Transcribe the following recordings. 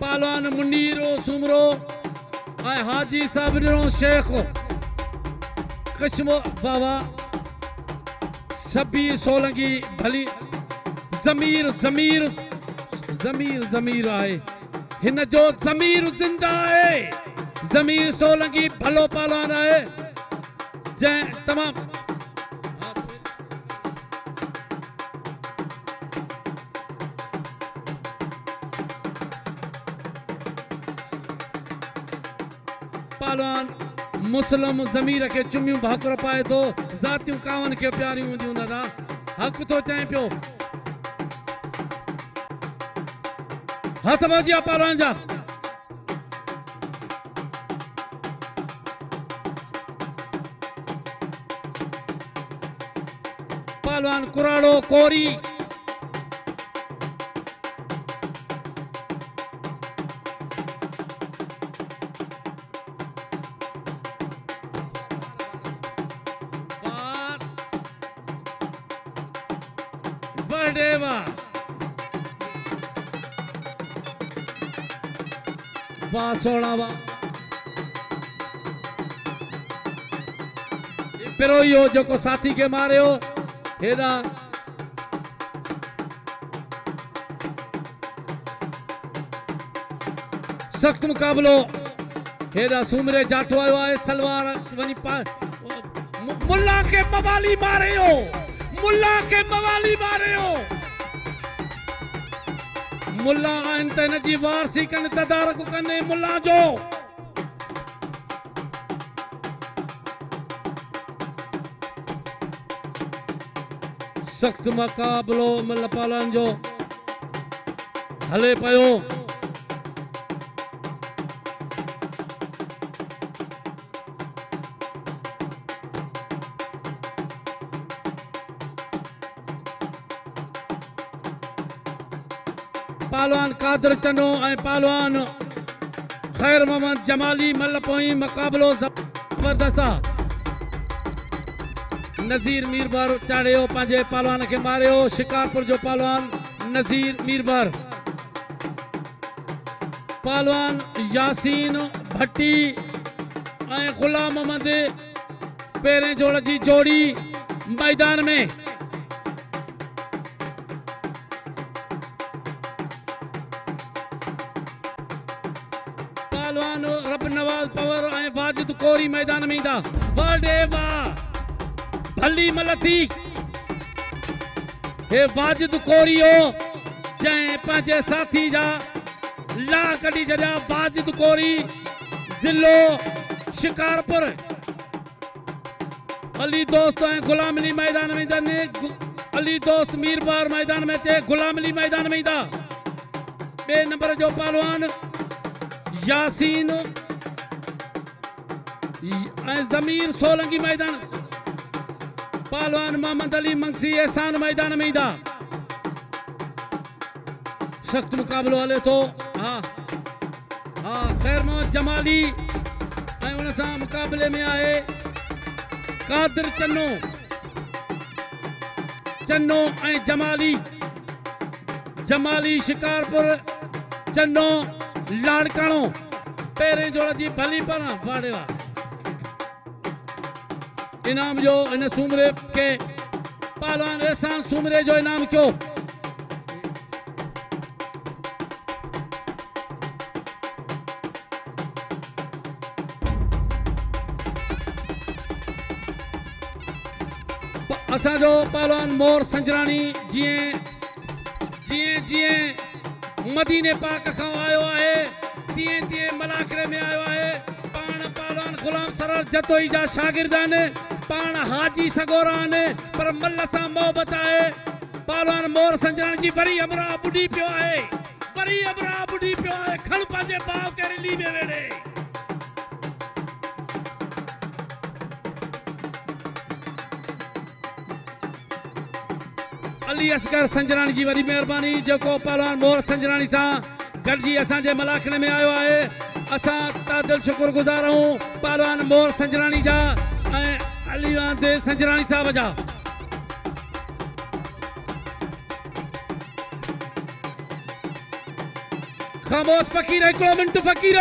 पहलवान मुनीरो सुमरो हाजी साबिरो शेख कश्मो बाबा शबीर सोलंकी भली जमीर जमीर जमीर जमीर आए हिन जो जमीर जिंदा है जमीर सोलंकी भलो पहलवान आए जै तमाम पहलवान मुस्लिम जमीर के चुमियों भाकुर पाए तो जातियों कावन के प्यारियों हूंदियूं दादा हक तो चए पियो हथ बजिया पहलवान जा पहलवान कुराड़ो कोरी वाह सोना वाह पिरोइयो जो को साथी के मारे हो हेदा सख्त मुकाबलो हेदा सुमरे जाठो आयो है सलवार वनी मुल्ला के मवाली मारे हो मुल्ला के मवाली मारे हो मुल्ला आइन त हिन जी वारसी कन तदारक कने मुल्ला जो सख्त मुकाबलो मल पालन जो हले पयो पहलवान कादर चनो पहलवान खैर मोहम्मद जमाली मल पोई मुकाबलो जबरदस्त नजीर मीरबर चाड़ियो पंहिंजे पहलवान के मारियो शिकारपुर जो पहलवान नजीर मीरबर पहलवान यासीन भट्टी गुलाम मोहम्मद पेरें जोड़ जी जोड़ी मैदान में पहलवान रब नवाज पवर वाजिद कोरी मैदान में था वाडे वाह भली मलथी हे वाजिद कोरियो जै पंहिंजे साथी जा ला कढी छॾिया वाजिद कोरी जिलो शिकारपुर अली दोस्त गुलाम अली मैदान में था अली दोस्त मीरबार मैदान में चे गुलाम अली मैदान में था बे नंबर जो पहलवान यासीन जमीर सोलंकी मैदान पहलवान मोहम्मद अली मंगसी एहसान मैदान में था सख्त मुकाबलो हले तो हाँ हाँ खैर मोहम्मद जमाली उन सां मुकाबले में आए कादिर चन्नो चन्नो जमाली जमाली शिकारपुर चन्नो लाड़काणो पेरें जोड़ जी भली पर वाड़े वा इनाम जो इन सुमरे के पहलवान एहसान सुमरे जो इनाम क्यों असा जो पहलवान मोर संजरानी जिए मदीने पाक का आयो है तीए तीए मलाकरे में आयो है पान पहलवान गुलाम सरर जतोई जा शागिर्दान पान हाजी सगोरान पर मल्ल सा मोहब्बत है पहलवान मोर संजरानी जी वरी अमरा बुढ़ी पियो है वरी अमरा बुढ़ी पियो है खल पाजे बाव के रिली में वेड़े अली असगर संजरानी जी वरी मेहरबानी जो पहलवान मोर संजरानी सा गॾिजी असांजे मलाखणे में आयो है असां तादिल शुक्रगुज़ार हूं पहलवान मोर संजरानी जा अली संजरानी साहब जा खामोश फ़कीर हिकिड़ो मिंट फ़कीर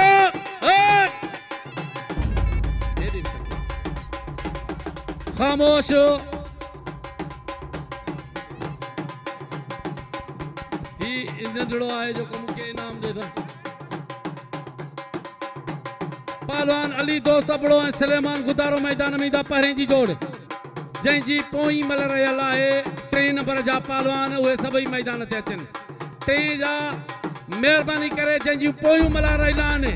खामोश ही नंढड़ो आहे जेको मूंखे इनाम ॾे थो पहलवान अली दोस्त अबड़ो ऐं सलेमान गुदारो मैदान में ईंदा पहिरें जी जोड़ जंहिंजी पोई मल रहियल आहे 3 नंबर जा पहलवान उहे सभई मैदान ते अचनि 3 जा महिरबानी करे जंहिंजी पोयूं मला रहियल आहिनि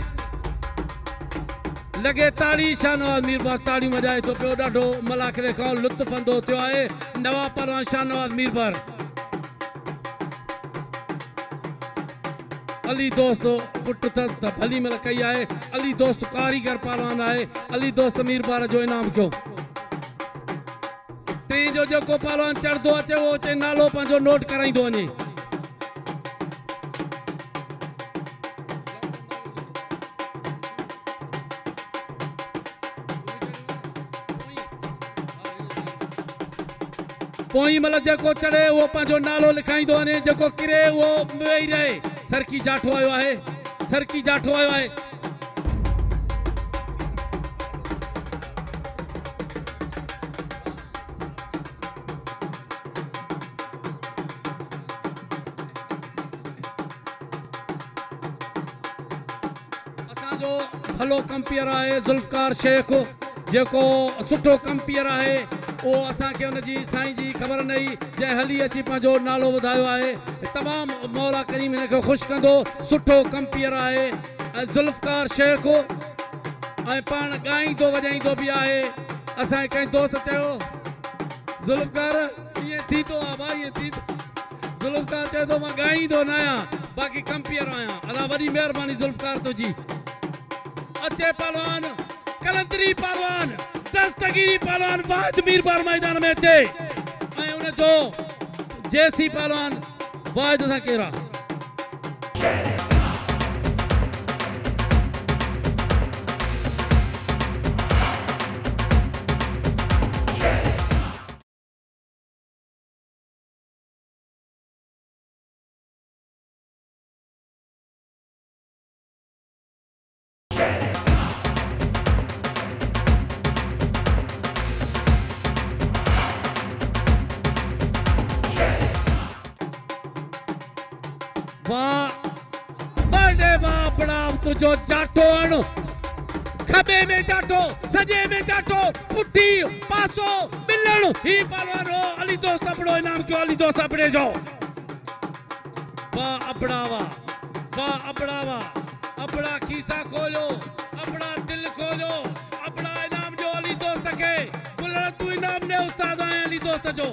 लगे ताड़ी शाहनवाज़ मीरबार ताड़ियूं वॼाए थो पियो ॾाढो मलाखड़े खां लुत्फ़ अंदो थियो आहे नवाब पहलवान शाहनवाज़ मीरबार अली दोस्त पुट त भली मल कई आहे अली दोस्त कारीगर पहलवान आहे अली दोस्त मीरबार जो इनाम कयो 3 जो जेको पहलवान चढ़ंदो अचे उहो अचे नालो पंहिंजो नोट कराईंदो वञे पोई मल जेको चढ़े वो पंहिंजो नालो लिखाईंदो वञे जेको किरे वो वेही रहे सरकी जाठो आयो आहे सरकी जाठो आयो आहे असांजो भलो कंपियर आहे ज़ुल्फ़कार शेख जेको सुठो कंपियर आहे वो असांखे उनजी साईं जी ख़बर न हुई जंहिं हली अची पंहिंजो नालो वधायो आहे तमामु मौला करीम हिनखे ख़ुशि कंदो सुठो कंपियर आहे ऐं ज़ुल्फ़कार शेख ऐं पाण ॻाईंदो वॼाईंदो बि आहे असांजे कंहिं दोस्त चयो ज़ुल्फ़कार ईअं थींदो आहे भाउ ईअं थींदो ज़ुल्फ़कार चए थो मां ॻाईंदो न आहियां बाक़ी कंपियर आहियां अला वॾी महिरबानी ज़ुल्फ़कार तुंहिंजी अचे पहलवान कलंदरी पहलवान दस्तगीरी पहलवान वाहिद मीरबार मैदान में अचे ऐं उन जो जेसी पहलवान वाहिद सां केरु आहे तुझो जाठो अण खबे में जाठो सजे में जाठो पुठी पासो मिलण ही पहलवान हो अली दोस्त अपड़ो इनाम क्यों अली दोस्त अपड़े जो वाह अपड़ावा अपड़ा खीसा खोलो अपड़ा दिल खोलो अपड़ा इनाम जो अली दोस्त के गुलड़ तू इनाम ने उस्ताद आए अली दोस्त जो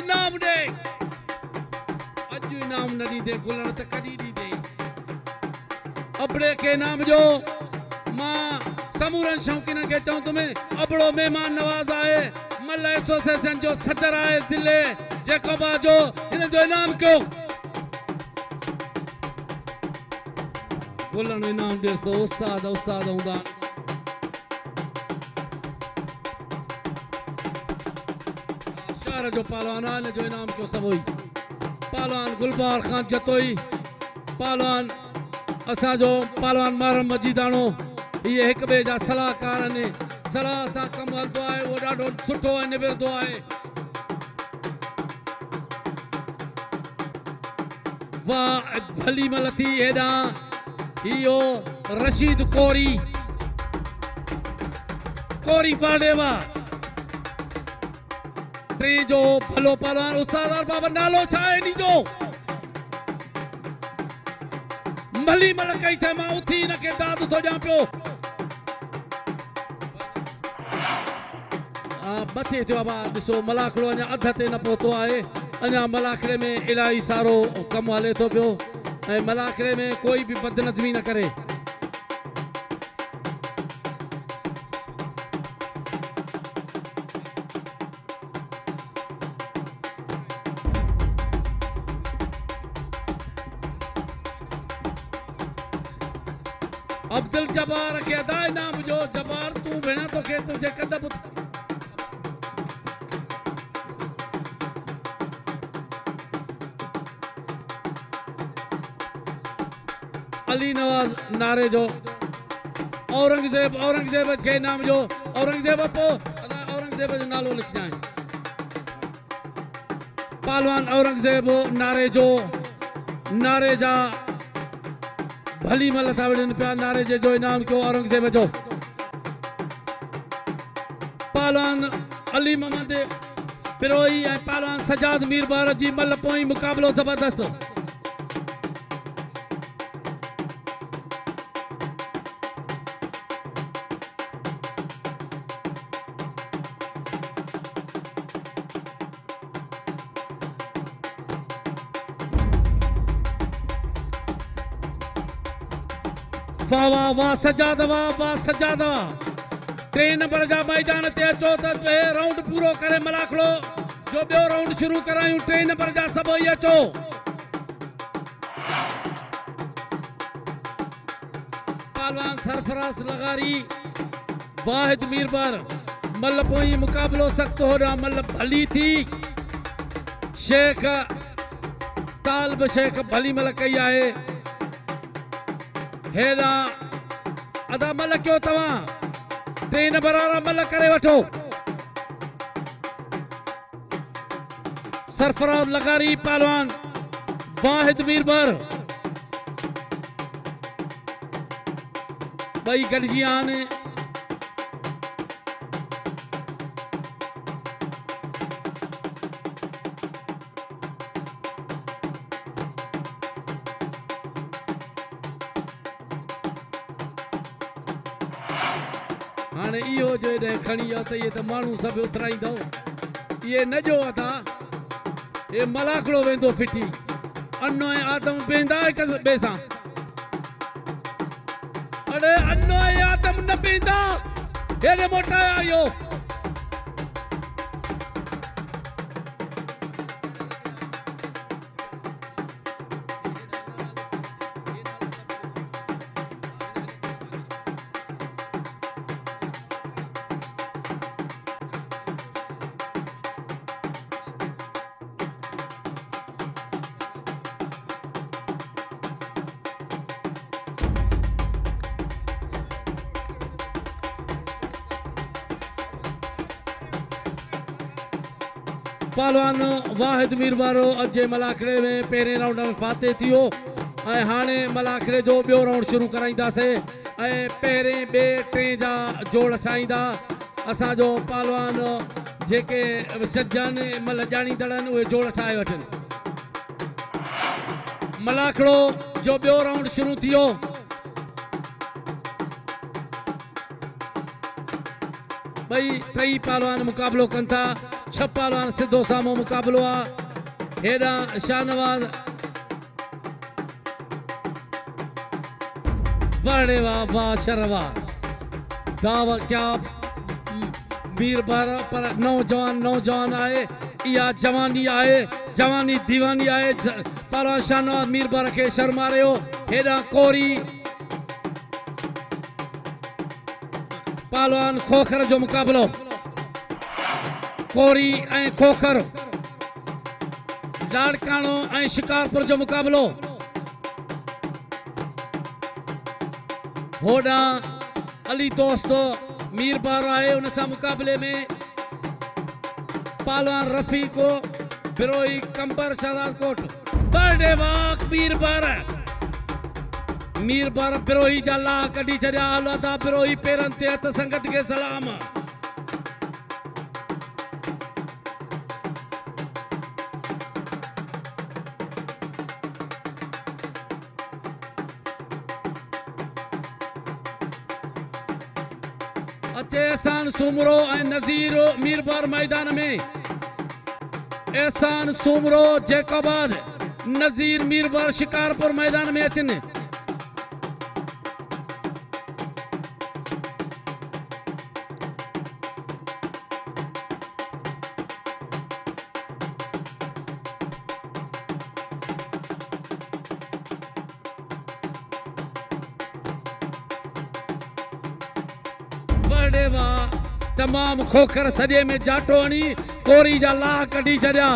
इनाम दे अज इनाम न दी दे गुलड़ त कदी दी दे अपड़े के नाम जो मां समूरन शौकीन के चऊं तुम्हें अबड़ो मेहमान नवाज आए मल एसोसिएशन जो सदर आए जिले जेकोबा जो इन जो इनाम क्यों गुलन इनाम देस तो उस्ताद हुंदा शहर जो पहलवान आने जो इनाम क्यों सब हुई पहलवान गुलबार खान जतोई पहलवान असांजो पहलवान महरम मजीदाणो ये एक ॿिए जा सलाहकार आहिनि सलाह सां कमु हलंदो आहे उहो ॾाढो सुठो ऐं निबिरंदो आहे वाह भली मल थी हेॾां इहो रशीद कोरी वाडेवा 3 जो भलो पहलवान उस्ताद बाबा नालो छा आहे इन जो भली मल कई थे मां उथी न के दाद थो ॾियां पियो मथे थियो आहे ॾिसो मलाखड़ो अञा अध ते न पहुतो आहे अञा मलाखड़े में इलाही सारो कमु हले थो पियो ऐं मलाखड़े में कोई बि बदनज़मी न करे अब्दुल जब्बार के अदा इनाम जो जब्बार तू भेणा तो के तुझे कदब अली नवाज नारे जो औरंगजेब औरंगजेब के नाम जो औरंगजेब पो औरंगजेब जो नालो लिखजाए पहलवान औरंगजेब नारे जो नारे जा भली मल था वडन पिया नारे जे जो इनाम क्यों औरंगजेब जो पहलवान अली मोहम्मद बिरोही ऐं पहलवान सजाद मीरबार जी मल पोई मुकाबलो जबरदस्त वाह वाह वाह सजाद वाह सजाद 3 नंबर जा मैदान ते अचो त राउंड पूरो करे मलाखड़ो जो बो राउंड शुरू करायूं 3 नंबर जा सब ही अचो पहलवान सरफराज लगारी वाहिद मीरबार मल पोई मुकाबलो सख्त हो रहा मल भली थी शेख तालब शेख भली मल कई है हेरा अदा मल क्यों तवा 3 नंबर वारा मल करे वठो सरफराज लगारी पहलवान वाहिद मीरबार भाई गॾिजी आने हाँ इो जो खड़ी आ ये तो मानू सब उतराईंदो ये न जो था ये मलाखड़ो वेंदो फिटी अन्नो आदम बेंदा एक बेसा अरे अन्नो आदम न बेंदा ये मोटा आयो पहलवान वाहिद मीरबारो अजे मलाखड़े में पहिरें राउंड में फाते थियो ऐं हाणे मलाखड़े जो ॿियो राउंड शुरू कराईंदासीं ऐं पहिरें ॿिए टे जा जोड़ ठाहींदा असांजो पहलवान जेके सज्जन मल ॼाणींदड़ आहिनि उहे जोड़ ठाहे वठनि मलाखड़ो जो ॿियो राउंड शुरू थियो ॿई टई पहलवान मुकाबलो कनि था 6 पहलवान सिद्धो सामो मुकाबलो आ हेडा शाहनवाज वड़े वाह शरवा दावा क्या मीरबार पर नौजवान आए या जवानी आए जवानी दीवानी आए पहलवान शाहनवाज मीरबार के शर्मारे हो हेडा कोरी पहलवान खोखर जो मुकाबलो कोरी ऐं खोखर लाड़काणो ऐं शिकारपुर जो मुकाबलो होडा अली दोस्तो मीरबार आए उन सां मुकाबले में पहलवान रफीको बिरोही कंबर शहजादकोट बड़े वाक मीरबार बिरोही जा ला कढी छॾिया औलादा बिरोही पेरनि ते हथ संगत के सलाम अचे एहसान सुमरो ऐं नज़ीर मीरबार मैदान में एहसान सुमरो जैकोबाद नज़ीर मीरबार शिकारपुर मैदान में अचनि तमाम खोखर सॼे में जाटो हणी कोरी जा लाह कढी छॾिया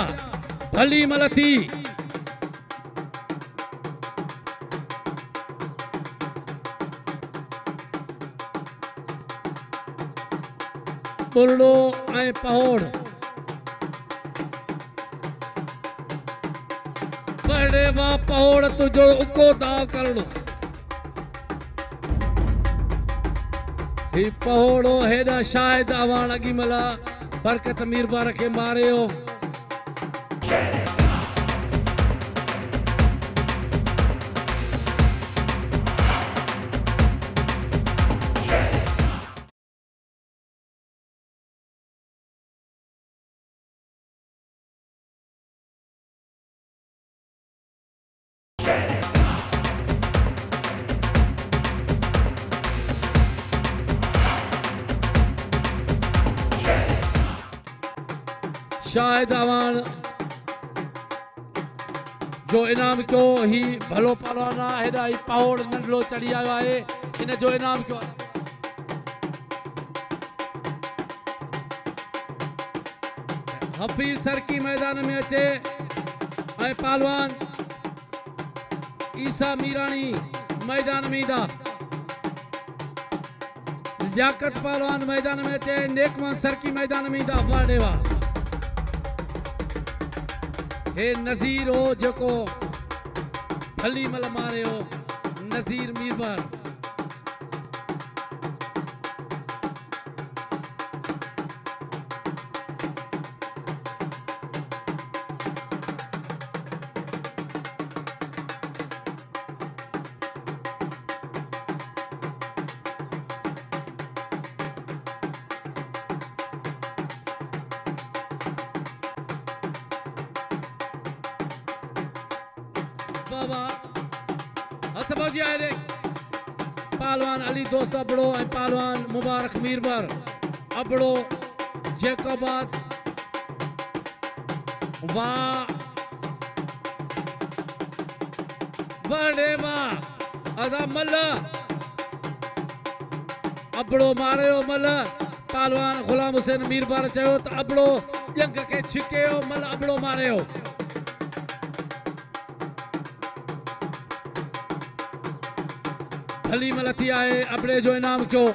भली मल थी बुरड़ो ऐं पहोड़ बड़े वाह पहोड़ तुझो उको दाव करणो ही पहोड़ो हेॾा शायद अवान अॻी महिल बरकत मीरबार खे मारियो शाहिद अवान जो इनाम क्यों ही भलो पहलवान हेॾा ही पहोड़ नंढड़ो चढ़ी आयो आहे इन जो इनाम क्यों हफीज़ सरकी मैदान में अचे ऐं पहलवान ईसा मीरानी मैदान में ईंदा लियाकत पहलवान मैदान में अचे नेकमन सरकी मैदान में ईंदा वाह ॾे वाह हे नज़ीर हो जेको भली मल मारे हो नज़ीर मीरबार बाबा हथबाजी आए रे पहलवान अली दोस्त अबड़ो ऐं पहलवान मुबारक मीरबार अबड़ो जैकोबाद वाह बड़े वाह अदा मल अबड़ो मारियो मल पहलवान गुलाम हुसैन मीरबार चयो त अबड़ो जंग के छिकेयो मल अबड़ो मारियो भली मलती आए अबड़े जो इनाम क्यों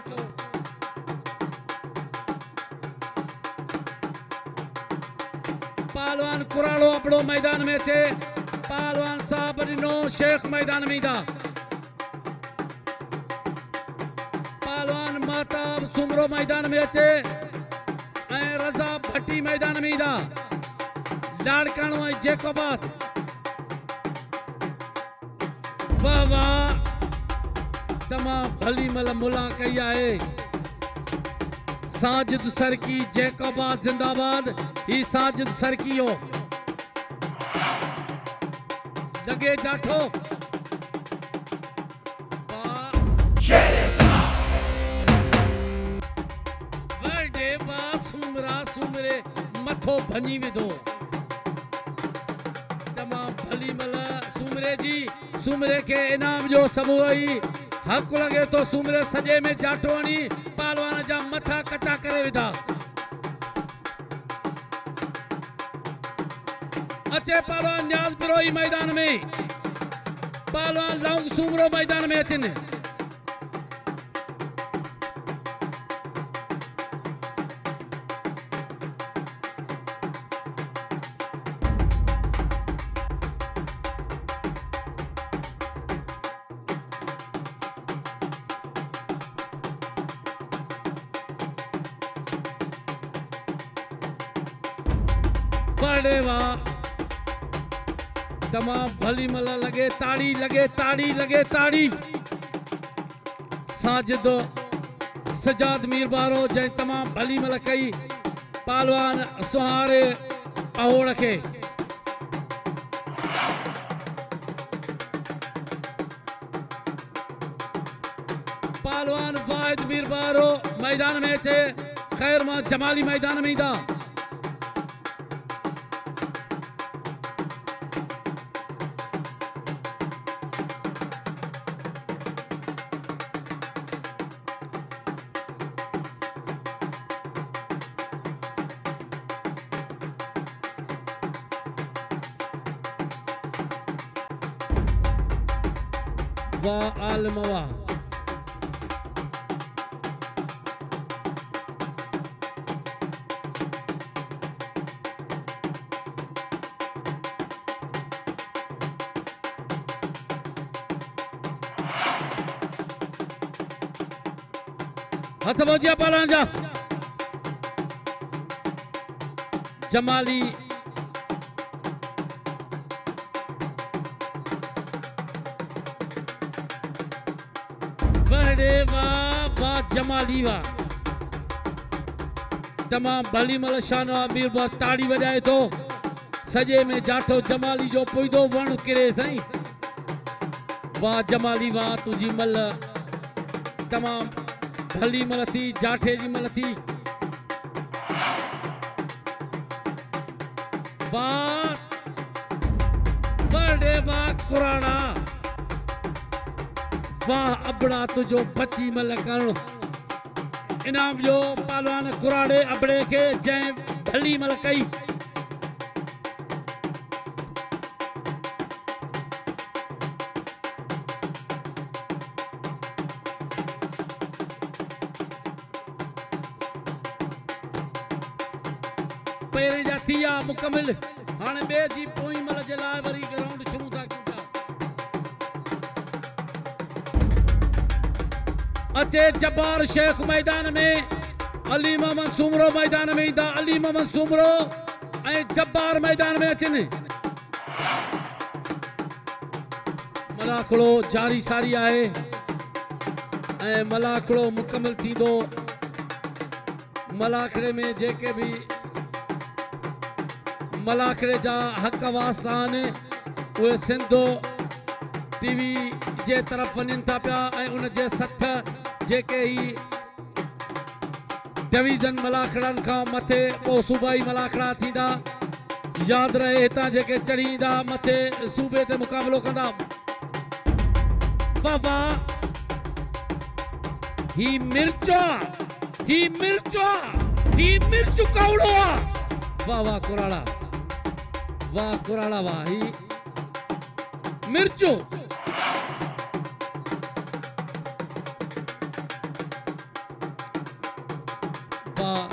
पहलवान कुराड़ो अबड़ो मैदान में थे पहलवान साहब नो शेख मैदान में था पहलवान महताब सुमरो मैदान में अचे ऐं रज़ा भट्टी मैदान में था लाड़काणो ऐं जैकोबाद वाह वाह तमाम भली मल मुला कई आहे साजिद सरकी जैकोबाद जिंदाबाद ही साजिद सरकी हो लगे जाठो वडे बा सुमरा सुमरे मथो भनी विधो तमाम भली मल सुमरे जी सुमरे के इनाम जो सबू आई हक लगे तो सुमरे सजे में जाटो आनी पहलवान जा मथा कचा करे विधा अचे पहलवान न्याज बिरोई मैदान में पहलवान लौंग सुमरो मैदान में अचन बड़े वाह तमाम भली मल लगे ताड़ी लगे ताड़ी लगे ताड़ी साजिद सजाद मीरबारो जै तमाम भली मल कई पहलवान सुहारे पहोड़ के पहलवान वाहिद मीरबारो मैदान में थे खैर मां जमाली मैदान में था वाह आलम वाह हथ बोजिया पालान जा जमाली बड़े वाह वाह जमाली वाह तमाम भली मल शान अमीर वाह ताड़ी वजाए तो सजे में जाठो जमाली जो पुइदो वण किरे सही वाह जमाली वाह तुझी मल तमाम भली मल थी जाठे जी मल थी वाह बड़े वाह कुराना वाह अबड़ा तुझो बची मल करण इनाम जो पालवान कुराड़े अबड़े के जै भली मल कई पेरे जा थिया मुकमिल हाने बे जी पोई मल जे लाइ वरी राउंड शुरू था कयूं अचे जब्बार शेख मैदान में अली मोहम्मद सुमरो मैदान में ईंदा अली मोहम्मद सुमरो ऐं जब्बार मैदान में अचनि मलाखड़ो जारी सारी आहे ऐं मलाखड़ो मुकमिल थींदो मलाखड़े में जेके भी मलाखड़े जा हक वास्ता आहिनि उहे सिंधो टीवी जे तरफ़ वञनि था पिया ऐं उन जे सथ जेके ही डिवीज़न मलाखड़नि खां मथे पोइ सूबाई मलाखड़ा थींदा यादि रहे हितां जेके चढ़ी ईंदा मथे सूबे ते मुक़ाबिलो कंदा वाह वाह ही मिर्चो ही मिर्च कौड़ो वाह वाह कुराड़ा वाह ही मिर्चो वाह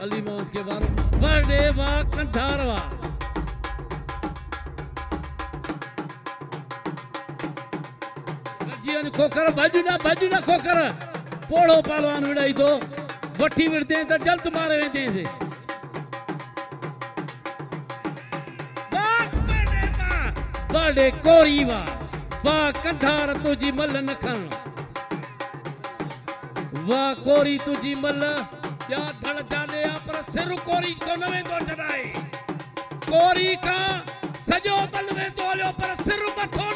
अली मोहम्मद के बारे बड़े वाह कंधार वाह जीवन खोकर भजूना खोकर पोड़ो पालवान विड़ाई तो वठी विड़ते तो जल्द मारे वेंदे से बड़े कोरी वाह कंधार तुझी मल न खण वाह कोरी तुझी मल या धड़ जाने या पर सिर कोरी को न वेंदो चढ़ाए कोरी का सजो मल वेंदो पर सिर मथो